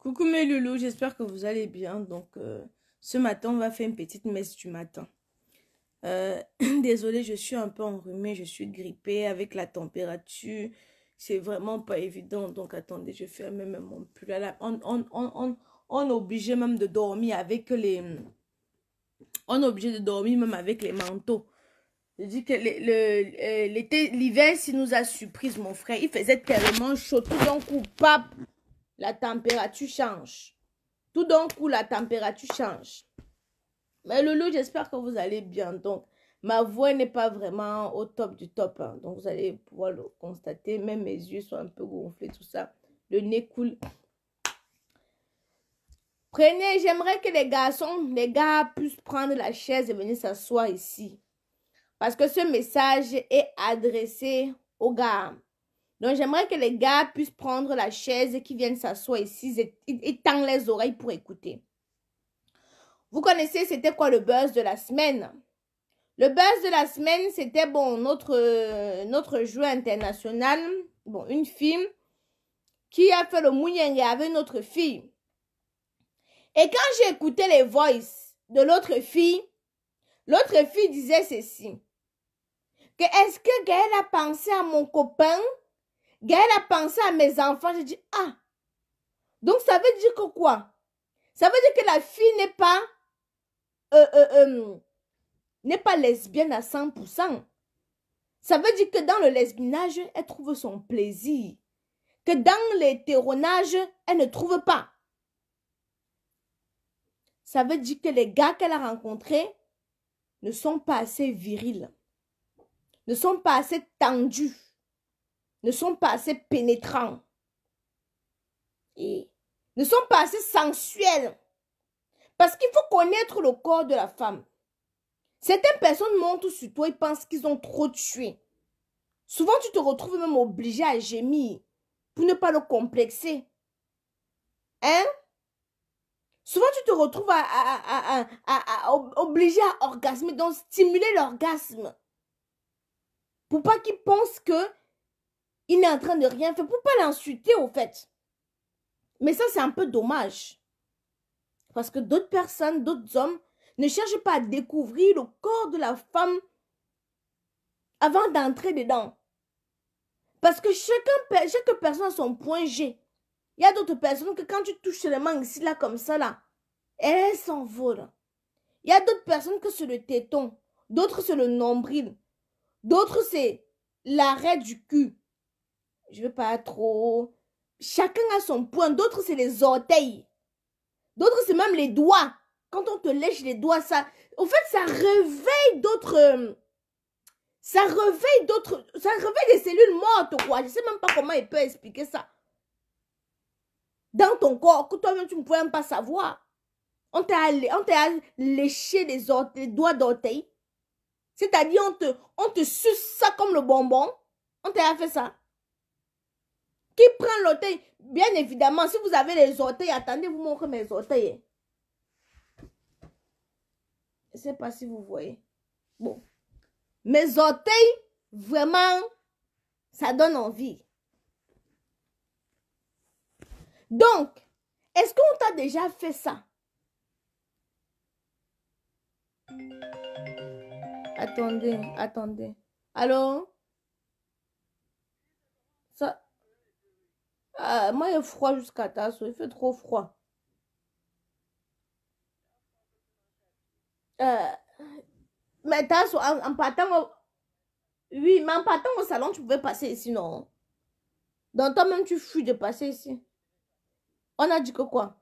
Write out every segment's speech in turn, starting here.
Coucou mes loulous, j'espère que vous allez bien. Donc, ce matin, on va faire une petite messe du matin. Désolée, je suis un peu enrhumée, je suis grippée avec la température. C'est vraiment pas évident. Donc, attendez, je fais même mon pull. Là, on est obligé même de dormir avec les... On est obligé de dormir même avec les manteaux. Je dis que l'hiver, s'il nous a surprise, mon frère. Il faisait tellement chaud. Tout d'un coup, pap, la température change. Tout d'un coup, la température change. Mais Loulou, j'espère que vous allez bien. Donc, ma voix n'est pas vraiment au top du top. Hein. Donc, vous allez pouvoir le constater. Même mes yeux sont un peu gonflés, tout ça. Le nez coule. Prenez, j'aimerais que les gars puissent prendre la chaise et venir s'asseoir ici. Parce que ce message est adressé aux gars. Donc, j'aimerais que les gars puissent prendre la chaise et qu'ils viennent s'asseoir ici et tendent les oreilles pour écouter. Vous connaissez, c'était quoi le buzz de la semaine? Le buzz de la semaine, c'était, bon, notre joueur international, bon, une fille qui a fait le mounyengue avec notre fille. Et quand j'ai écouté les voices de l'autre fille disait ceci. Que est-ce que Gaël a pensé à mon copain? Gaël a pensé à mes enfants. J'ai dit, ah. Donc, ça veut dire que quoi? Ça veut dire que la fille n'est pas lesbienne à 100%. Ça veut dire que dans le lesbinage, elle trouve son plaisir. Que dans l'hétéronage, elle ne trouve pas. Ça veut dire que les gars qu'elle a rencontrés ne sont pas assez virils, ne sont pas assez tendus, ne sont pas assez pénétrants et ne sont pas assez sensuels. Parce qu'il faut connaître le corps de la femme. Certaines personnes montent sur toi et pensent qu'ils ont trop tué. Souvent, tu te retrouves même obligé à gémir pour ne pas le complexer. Hein? Souvent, tu te retrouves obligé à orgasmer, donc stimuler l'orgasme. Pour pas qu'il pense qu'il n'est en train de rien faire, pour pas l'insulter au fait. Mais ça, c'est un peu dommage. Parce que d'autres personnes, d'autres hommes, ne cherchent pas à découvrir le corps de la femme avant d'entrer dedans. Parce que chaque personne a son point G. Il y a d'autres personnes que quand tu touches seulement ici, là, comme ça, là, elles s'envolent. Il y a d'autres personnes que c'est le téton. D'autres, c'est le nombril. D'autres, c'est l'arrêt du cul. Je ne veux pas trop... Chacun a son point. D'autres, c'est les orteils. D'autres, c'est même les doigts. Quand on te lèche les doigts, ça... Au fait, ça réveille d'autres... Ça réveille des cellules mortes, quoi. Je ne sais même pas comment il peut expliquer ça. Dans ton corps, que toi-même, tu ne pouvais même pas savoir. On t'a léché les doigts d'orteil. C'est-à-dire, on te suce ça comme le bonbon. On t'a fait ça. Qui prend l'orteil? Bien évidemment, si vous avez les orteils, attendez, vous montrez mes orteils. Je ne sais pas si vous voyez. Bon. Mes orteils, vraiment, ça donne envie. Donc, est-ce qu'on t'a déjà fait ça? Attendez. Allô? Ça... moi, il est froid jusqu'à Tasso. Il fait trop froid. Mais Tasso, en partant... Oui, mais en partant au salon, tu pouvais passer ici, non? Donc, toi-même, tu fuis de passer ici. On a dit que quoi?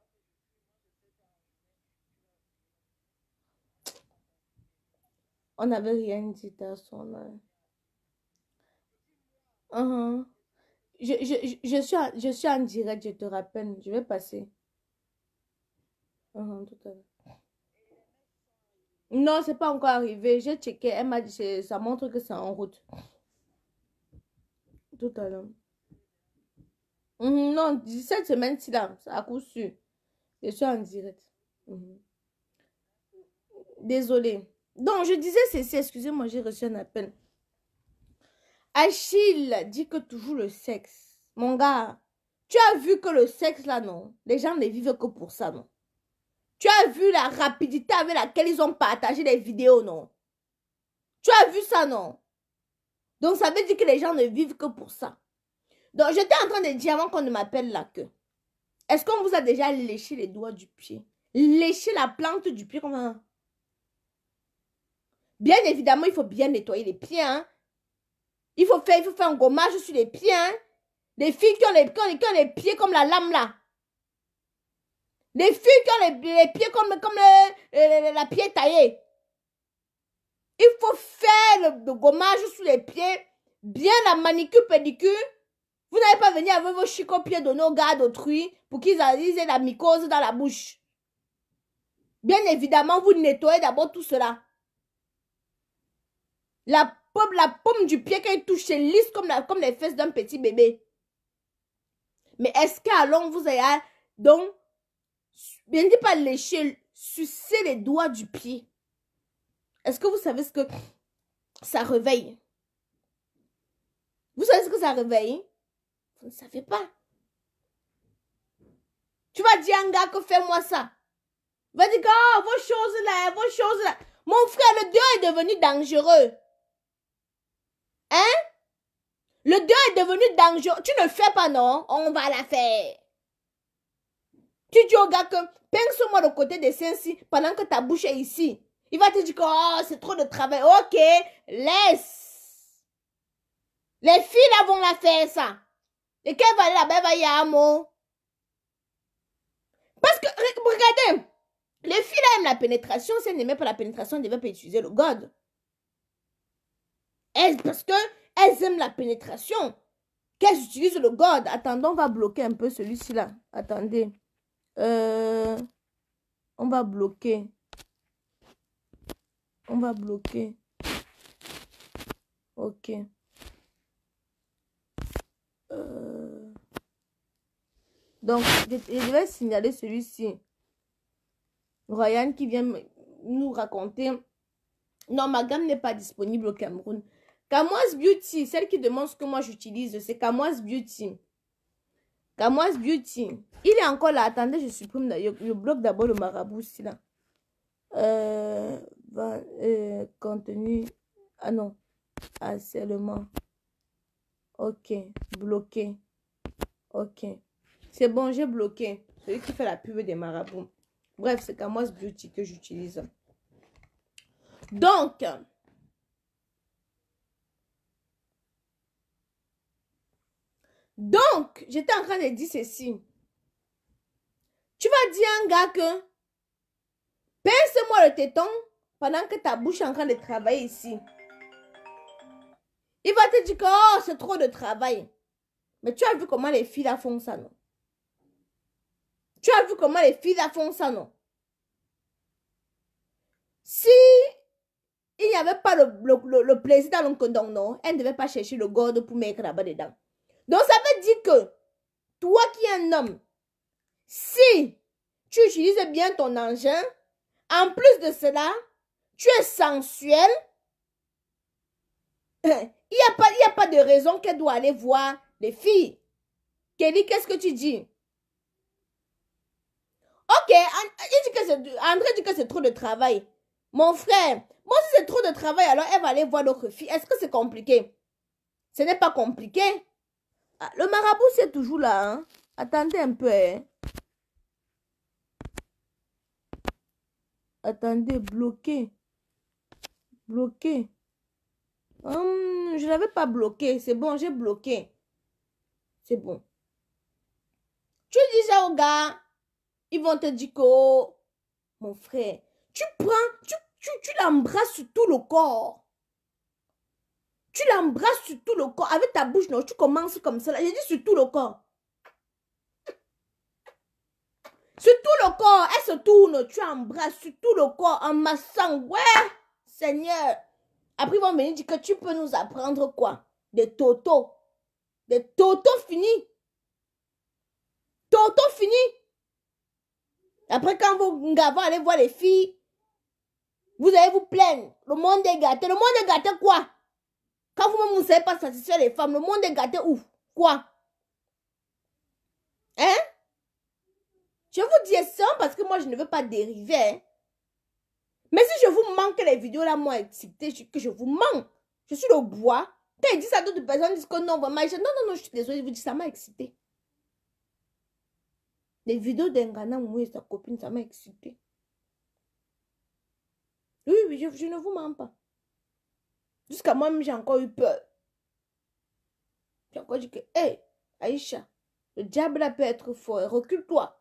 On n'avait rien dit, Tasso. Je suis en direct, je te rappelle. Je vais passer. Tout à l'heure. Non, c'est pas encore arrivé. J'ai checké. Elle m'a dit, ça montre que c'est en route. Tout à l'heure. Non, cette semaine-ci là, c'est à coup sûr. Je suis en direct. Désolée. Donc, je disais ceci, excusez-moi, j'ai reçu un appel. Achille dit que toujours le sexe. Mon gars, Tu as vu que le sexe, là, non? Les gens ne vivent que pour ça, non? Tu as vu la rapidité avec laquelle ils ont partagé les vidéos, non? Tu as vu ça, non? Donc, ça veut dire que les gens ne vivent que pour ça. Donc, j'étais en train de dire avant qu'on ne m'appelle là que... Est-ce qu'on vous a déjà léché les doigts du pied? Léché la plante du pied comme ça? Bien évidemment, il faut bien nettoyer les pieds, hein? Il faut faire un gommage sur les pieds, hein? Les filles qui ont les pieds comme la lame là. Les filles qui ont les pieds comme la pied taillée. Il faut faire le gommage sur les pieds, bien la manicure, pédicure. Vous n'allez pas venir avec vos chicots pieds de nos gars d'autrui pour qu'ils aient la mycose dans la bouche. Bien évidemment, vous nettoyez d'abord tout cela. La paume du pied quand il touche, c'est lisse comme les fesses d'un petit bébé. Mais est-ce qu'alors vous allez donc, je ne dis pas lécher, sucer les doigts du pied? Est-ce que vous savez ce que ça réveille? Vous savez ce que ça réveille? Vous ne savez pas. Tu vas dire à un gars que fais-moi ça. Va dire que oh, vos choses là. Mon frère, le dehors est devenu dangereux. Hein? Le dehors est devenu dangereux. Tu ne le fais pas, non? On va la faire. Tu dis au gars que pince-moi le côté des seins ici pendant que ta bouche est ici. Il va te dire que oh, c'est trop de travail. Ok, laisse. Les filles là vont la faire ça. Et qu'elle va aller là-bas, elle va y avoir un mot. Parce que, regardez, les filles là aiment la pénétration. Si elles n'aimaient pas la pénétration, elles ne devaient pas utiliser le God. Parce que elles aiment la pénétration. Qu'elles utilisent le God. Attendez, on va bloquer un peu celui-ci là. Attendez. On va bloquer. On va bloquer. Ok. Donc, je vais signaler celui-ci. Ryan qui vient nous raconter. Non, ma gamme n'est pas disponible au Cameroun. Kamoise Beauty, celle qui demande ce que moi j'utilise, c'est Kamoise Beauty. Kamoise Beauty. Il est encore là. Attendez, je supprime. Je bloque d'abord le marabout ici là. Contenu. Ah non. Harcèlement. Ok. Bloqué. Ok. C'est bon, j'ai bloqué. Celui qui fait la pub des marabouts. Bref, c'est Kamoise Beauty que j'utilise. Donc, j'étais en train de dire ceci. Tu vas dire à un gars que pince-moi le téton pendant que ta bouche est en train de travailler ici. Il va te dire que oh, c'est trop de travail. Mais tu as vu comment les filles là font ça, non? Tu as vu comment les filles là font ça, non? Si il n'y avait pas le plaisir dans le condom, non, elle ne devait pas chercher le god pour mettre là-bas dedans. Donc ça veut dire que toi qui es un homme, si tu utilises bien ton engin, en plus de cela, tu es sensuel, il n'y a pas de raison qu'elle doit aller voir les filles. Kelly, qu'est-ce que tu dis? Ok, André dit que c'est trop de travail. Mon frère, moi si c'est trop de travail, alors elle va aller voir d'autres filles. Est-ce que c'est compliqué? Ce n'est pas compliqué. Ah, le marabout, c'est toujours là. Hein? Attendez un peu. Hein? Attendez, bloqué. Bloqué. Je ne l'avais pas bloqué. C'est bon, j'ai bloqué. C'est bon. Tu dis ça aux gars, ils vont te dire que, oh, mon frère, tu l'embrasses sur tout le corps. Tu l'embrasses sur tout le corps. Avec ta bouche, non, tu commences comme ça. J'ai dit sur tout le corps. Sur tout le corps, elle se tourne, tu embrasses sur tout le corps en massant. Ouais, Seigneur. Après, ils vont venir dire que tu peux nous apprendre quoi? Des totos. Des totos finis. Totos finis. Après, quand vos gars vont aller voir les filles, vous allez vous plaindre. Le monde est gâté. Le monde est gâté quoi? Quand vous-même, vous ne savez pas satisfaire les femmes, le monde est gâté où? Quoi? Hein? Je vous dis ça parce que moi, je ne veux pas dériver. Hein? Mais si je vous manque les vidéos là, moi, excitée, que je vous manque. Je suis le bois. Quand il dit ça, d'autres personnes disent que non, vraiment. Non, je suis désolée, je vous dis, ça m'a excité. Les vidéos d'Engana, moi et sa copine, ça m'a excité. Oui, je ne vous mens pas. Jusqu'à moi-même, j'ai encore eu peur. J'ai encore dit que, hé, Aïcha, le diable là peut être fort. Recule-toi.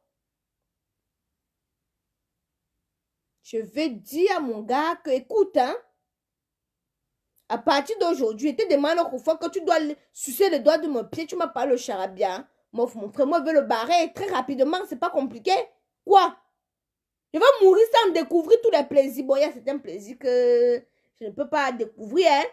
Je vais dire à mon gars que, écoute, hein, à partir d'aujourd'hui, je te demande une fois que tu dois sucer le doigt de mon pied, tu m'as parlé au charabia. Mon frère, moi, je veux le barrer très rapidement, c'est pas compliqué. Quoi? Je vais mourir sans découvrir tous les plaisirs. Bon, il y a certains plaisirs que je ne peux pas découvrir, hein.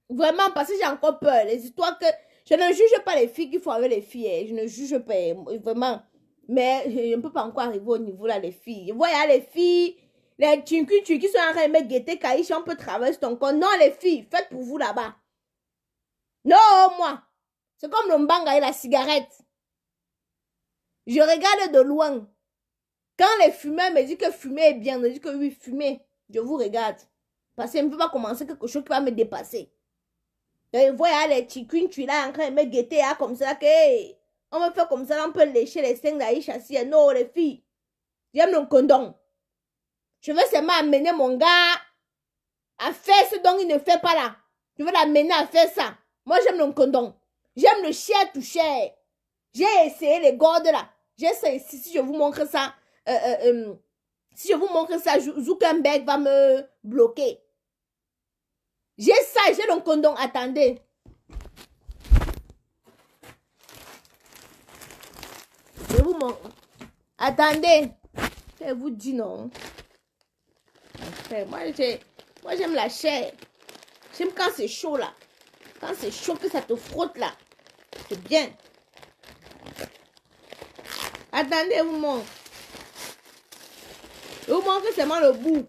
Vraiment, parce que j'ai encore peur. Les histoires que... Je ne juge pas les filles qu'il faut avec les filles. Hein. Je ne juge pas, vraiment. Mais je ne peux pas encore arriver au niveau là, les filles. Vous voyez, les filles, les tchinkus qui sont en train de me guetter, Kaïcha, on peut traverser ton corps. Non, les filles, faites pour vous là-bas. Non, moi. C'est comme le mbanga et la cigarette. Je regarde de loin. Quand les fumeurs me disent que fumer est bien, je dis que oui, fumer. Je vous regarde. Parce que je ne peux pas commencer quelque chose qui va me dépasser. Et vous voyez les chiquins, tu là en train de me guetter comme ça, que hey, on me fait comme ça, on peut lécher les seins d'Aïcha. Non, les filles, j'aime le condom. Je veux seulement amener mon gars à faire ce dont il ne fait pas là. Je veux l'amener à faire ça. Moi, j'aime le condom. J'aime le chair to chair. J'ai essayé les gordes là. J'ai essayé, si je vous montre ça, si je vous montre ça, Zuckerberg va me bloquer. J'ai ça, j'ai le condom. Attendez. Je vous montre. Attendez. Je vous dis non. Moi, j'aime la chair. J'aime quand c'est chaud là. Quand c'est chaud que ça te frotte là. C'est bien. Attendez, je vous montre. Je vous montre seulement le bout.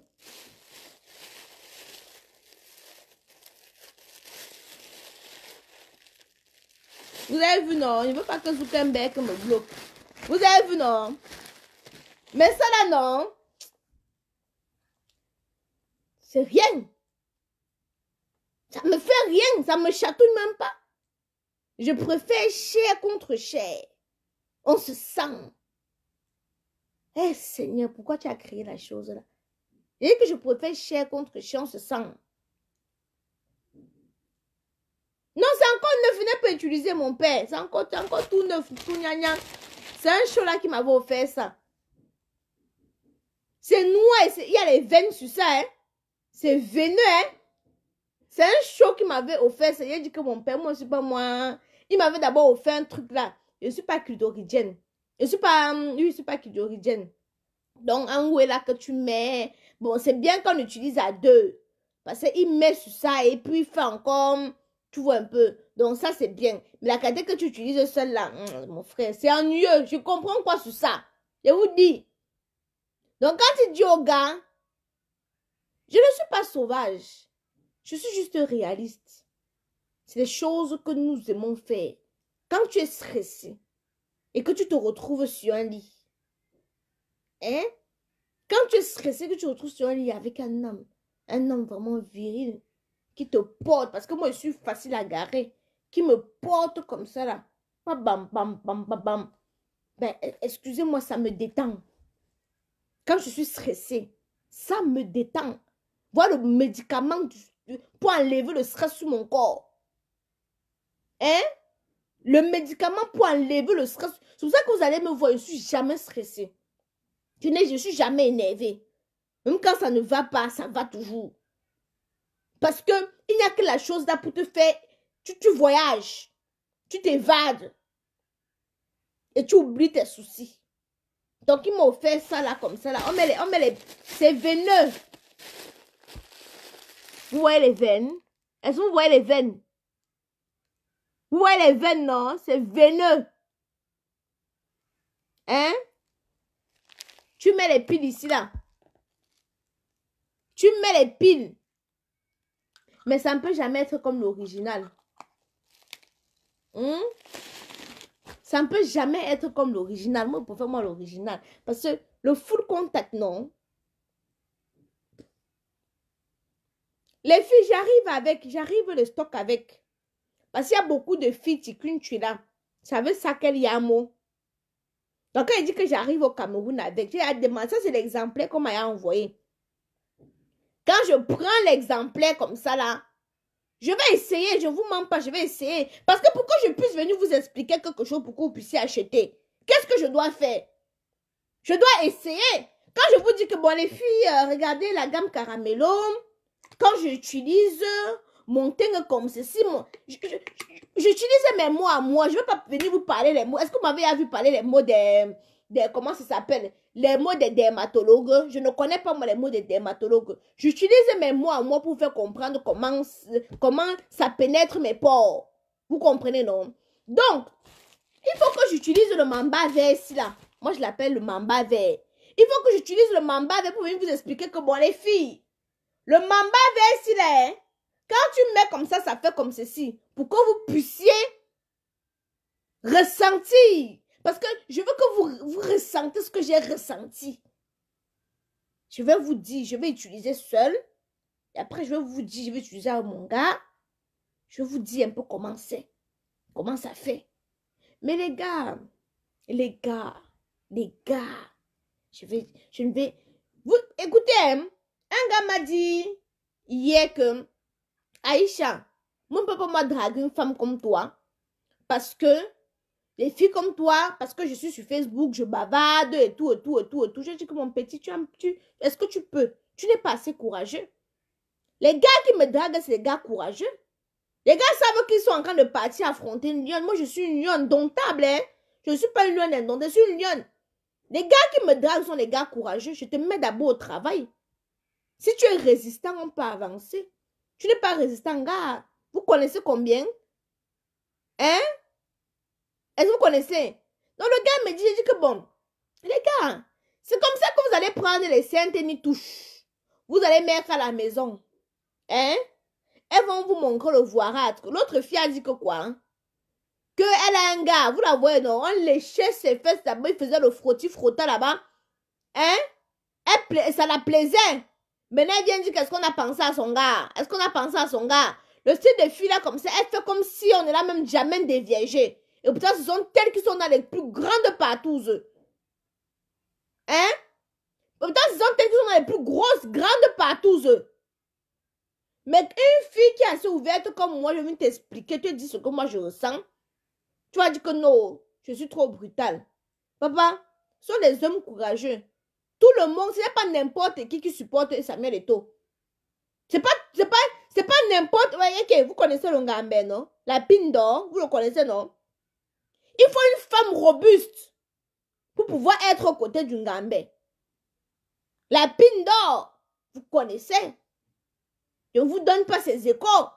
Vous avez vu, non? Il ne veut pas que Zuckerberg me bloque. Vous avez vu, non? Mais ça là, non? C'est rien. Ça me fait rien. Ça me chatouille même pas. Je préfère chair contre chair. On se sent. Eh Seigneur, pourquoi tu as créé la chose là? Et que je préfère chair contre chair, on se sent. Non, c'est encore neuf. Venez pas utiliser mon père. C'est encore tout neuf, tout gna. C'est un show là qui m'avait offert ça. C'est noir. Il y a les veines sur ça. Hein? C'est veineux. Hein? C'est un show qui m'avait offert ça. Il a dit que mon père, moi, je ne suis pas moi. Il m'avait d'abord offert un truc là. Je ne suis pas clitoridienne. Je ne suis pas clitoridienne. Donc, un oué là que tu mets. Bon, c'est bien qu'on utilise à deux. Parce qu'il met sur ça et puis il fait encore. Tu vois un peu. Donc, ça, c'est bien. Mais la qualité que tu utilises seul là, mon frère, c'est ennuyeux. Je comprends quoi sur ça. Je vous dis. Donc, quand tu dis au gars, je ne suis pas sauvage. Je suis juste réaliste. C'est des choses que nous aimons faire. Quand tu es stressé et que tu te retrouves sur un lit, hein? Quand tu es stressé, que tu te retrouves sur un lit avec un homme vraiment viril, qui te porte, parce que moi je suis facile à garer, qui me porte comme ça là, bam, bam, bam, bam, bam. Ben, excusez-moi, ça me détend. Quand je suis stressée, ça me détend. Voilà le médicament pour enlever le stress sur mon corps. Hein? Le médicament pour enlever le stress. C'est pour ça que vous allez me voir, je ne suis jamais stressée. Je ne suis jamais énervée. Même quand ça ne va pas, ça va toujours. Parce que il n'y a que la chose là pour te faire. Tu voyages. Tu t'évades. Et tu oublies tes soucis. Donc, il m'a offert ça là, comme ça là. On met les... C'est veineux. Vous voyez les veines? Est-ce que vous voyez les veines? Vous voyez les veines, non? C'est veineux. Hein? Tu mets les piles ici, là. Tu mets les piles. Mais ça ne peut jamais être comme l'original. Ça ne peut jamais être comme l'original. Moi, pour faire moi l'original. Parce que le full contact, non. Les filles, j'arrive le stock avec. Parce qu'il y a beaucoup de filles qui tu là. Ça veut ça qu'elle y a un mot. Donc, quand il dit que j'arrive au Cameroun avec, j'ai demandé, ça c'est l'exemplaire qu'on m'a envoyé. Quand je prends l'exemplaire comme ça là, je vais essayer, je ne vous mens pas, je vais essayer. Parce que pour que je puisse venir vous expliquer quelque chose pour que vous puissiez acheter, qu'est-ce que je dois faire? Je dois essayer. Quand je vous dis que, bon, les filles, regardez la gamme Caramello, quand j'utilise mon teint comme ceci, j'utilise mes mots à moi. Je ne vais pas venir vous parler les mots. Est-ce que vous m'avez vu parler les mots des comment ça s'appelle? Les mots des dermatologues. Je ne connais pas moi les mots des dermatologues. J'utilise mes mots à moi pour faire comprendre comment ça pénètre mes pores. Vous comprenez, non? Donc, il faut que j'utilise le mamba vert ici, là. Moi, je l'appelle le mamba vert. Il faut que j'utilise le mamba vert pour venir vous expliquer que, bon, les filles, le mamba vert ici, là, hein, quand tu mets comme ça fait comme ceci. Pour que vous puissiez ressentir. Parce que je veux que vous ressentez ce que j'ai ressenti. Je vais vous dire, je vais utiliser seul. Et après, je vais vous dire, je vais utiliser à mon gars. Je vais vous dire un peu comment c'est. Comment ça fait. Mais les gars, je ne vais... Vous, écoutez, hein, un gars m'a dit hier que Aïcha, moi, ne peux pas draguer une femme comme toi. Parce que les filles comme toi, parce que je suis sur Facebook, je bavarde et tout. Je dis que mon petit, est-ce que tu peux? Tu n'es pas assez courageux. Les gars qui me draguent, c'est les gars courageux. Les gars savent qu'ils sont en train de partir affronter une lionne. Moi, je suis une lionne domptable, hein. Je ne suis pas une lionne indomptable, je suis une lionne. Les gars qui me draguent sont les gars courageux. Je te mets d'abord au travail. Si tu es résistant, on peut avancer. Tu n'es pas résistant, gars. Vous connaissez combien? Hein? Est-ce que vous connaissez? Donc le gars me dit, je dis que bon, les gars, c'est comme ça que vous allez prendre les Saint-Denis touches. Vous allez mettre à la maison. Hein? Elles vont vous montrer le voirâtre. L'autre fille a dit que quoi? Hein? Qu'elle a un gars, vous la voyez, non? On léchait ses fesses là-bas, il faisait le frottis-frottant là-bas. Hein? Ça la plaisait. Maintenant, elle vient dire qu'est-ce qu'on a pensé à son gars? Est-ce qu'on a pensé à son gars? Le style de fille là comme ça, elle fait comme si on est là même jamais déviégé. Et pourtant, ce sont elles qui sont dans les plus grandes partouzes. Hein? Pourtant, ce sont elles qui sont dans les plus grosses, grandes partouzes. Mais une fille qui est assez ouverte comme moi, je viens t'expliquer, te dire ce que moi je ressens. Tu vas dire que non, je suis trop brutale. Papa, ce sont les hommes courageux. Tout le monde, ce n'est pas n'importe qui supporte Samuel Eto'o. C'est pas n'importe... Okay, vous connaissez le Ngambé, non? La pine d'or, vous le connaissez, non? Il faut une femme robuste pour pouvoir être aux côtés du Ngambé. La pine d'or, vous connaissez. Je ne vous donne pas ces échos.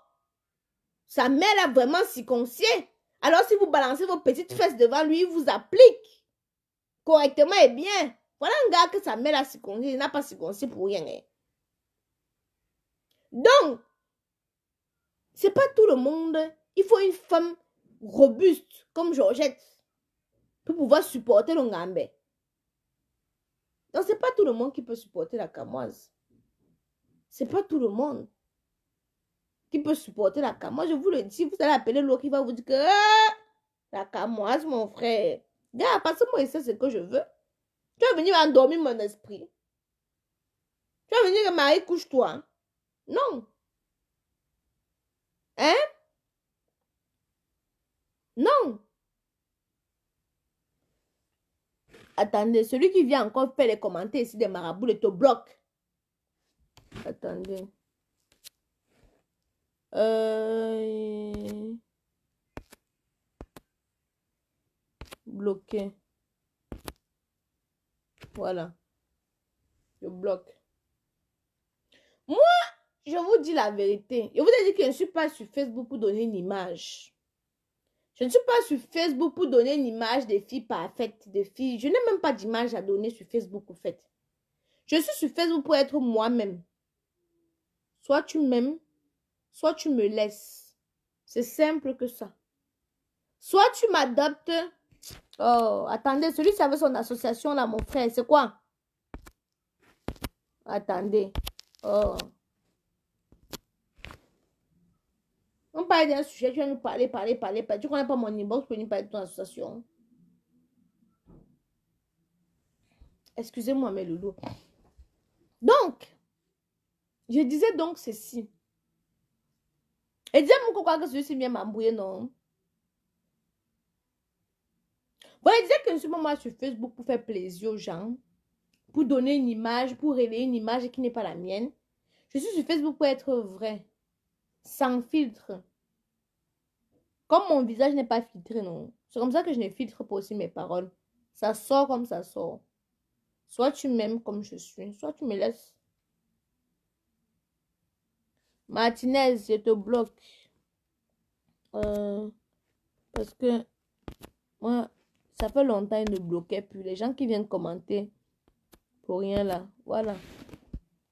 Sa mère a vraiment circoncié. Alors si vous balancez vos petites fesses devant lui, il vous applique correctement et bien. Voilà un gars que sa mère a circoncié. Il n'a pas circoncié pour rien. Hein. Donc, c'est pas tout le monde. Il faut une femme robuste comme Georgette pour pouvoir supporter le Ngambé. Donc, c'est pas tout le monde qui peut supporter la camoise. C'est pas tout le monde qui peut supporter la camoise. Je vous le dis, vous allez appeler l'autre qui va vous dire que la camoise, mon frère. Gars, passe-moi ici, c'est ce que je veux. Tu vas venir endormir mon esprit. Tu vas venir, Marie, couche-toi. Non. Hein? Non. Attendez, celui qui vient encore faire les commentaires ici des marabouts, il te bloque. Attendez. Bloqué. Voilà. Je bloque. Moi, je vous dis la vérité. Je vous ai dit que je ne suis pas sur Facebook pour donner une image. Je ne suis pas sur Facebook pour donner une image des filles parfaites, des filles. Je n'ai même pas d'image à donner sur Facebook, en fait. Je suis sur Facebook pour être moi-même. Soit tu m'aimes, soit tu me laisses. C'est simple que ça. Soit tu m'adoptes, Oh, attendez, celui qui avait son association là, mon frère, c'est quoi? Attendez. Oh. On parle d'un sujet, tu vas nous parler. Tu connais pas mon inbox pour nous parler de ton association. Excusez-moi, mes loulous. Donc, je disais donc ceci. Et disais-moi quoi que celui-ci vient m'embrouiller, non? Bon, il disait que je suis moi sur Facebook pour faire plaisir aux gens, pour donner une image, pour révéler une image qui n'est pas la mienne. Je suis sur Facebook pour être vrai, sans filtre. Comme mon visage n'est pas filtré, non. C'est comme ça que je ne filtre pas aussi mes paroles. Ça sort comme ça sort. Soit tu m'aimes comme je suis, soit tu me laisses. Martinez, je te bloque. Parce que moi, ça fait longtemps qu'ils ne bloquaient plus. Les gens qui viennent commenter pour rien là. Voilà.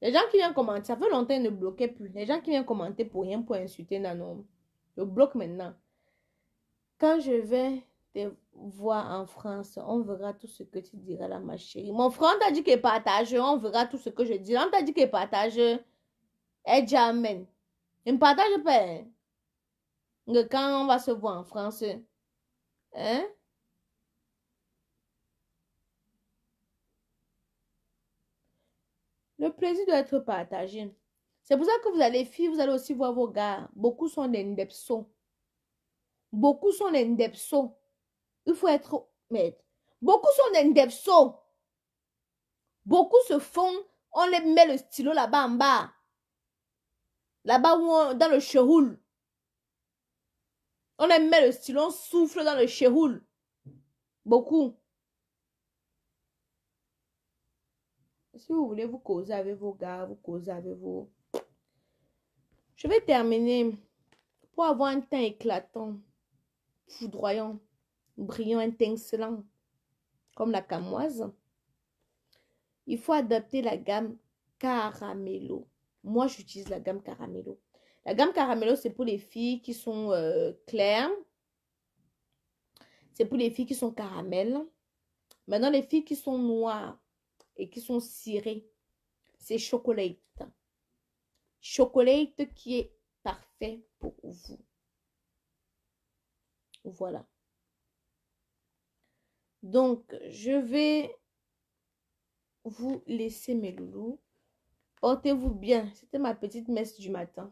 Les gens qui viennent commenter, ça fait longtemps qu'ils ne bloquaient plus. Les gens qui viennent commenter pour rien, pour insulter Nanom. Je bloque maintenant. Quand je vais te voir en France, on verra tout ce que tu diras là, ma chérie. Mon frère, on t'a dit qu'il partage, on verra tout ce que je dis. On t'a dit qu'il partage. Et jamais. Il ne partage pas. Hein? Quand on va se voir en France. Hein? Le plaisir doit être partagé. C'est pour ça que vous allez, filles, vous allez aussi voir vos gars. Beaucoup sont des ndepsos. Beaucoup sont des ndepsos. Il faut être maître. Beaucoup sont des ndepsos. Beaucoup se font, on les met le stylo là-bas en bas. Là-bas où dans le chéroul. On les met le stylo, on souffle dans le chéroul. Beaucoup. Si vous voulez vous causer avec vos gars, vous causez avec vos... Je vais terminer pour avoir un teint éclatant, foudroyant, brillant, étincelant, comme la camoise. Il faut adopter la gamme Caramello. Moi, j'utilise la gamme Caramello. La gamme Caramello, c'est pour les filles qui sont claires. C'est pour les filles qui sont caramel. Maintenant, les filles qui sont noires et qui sont cirées, c'est chocolat. Chocolat qui est parfait pour vous. Voilà. Donc, je vais vous laisser mes loulous. Portez-vous bien. C'était ma petite messe du matin.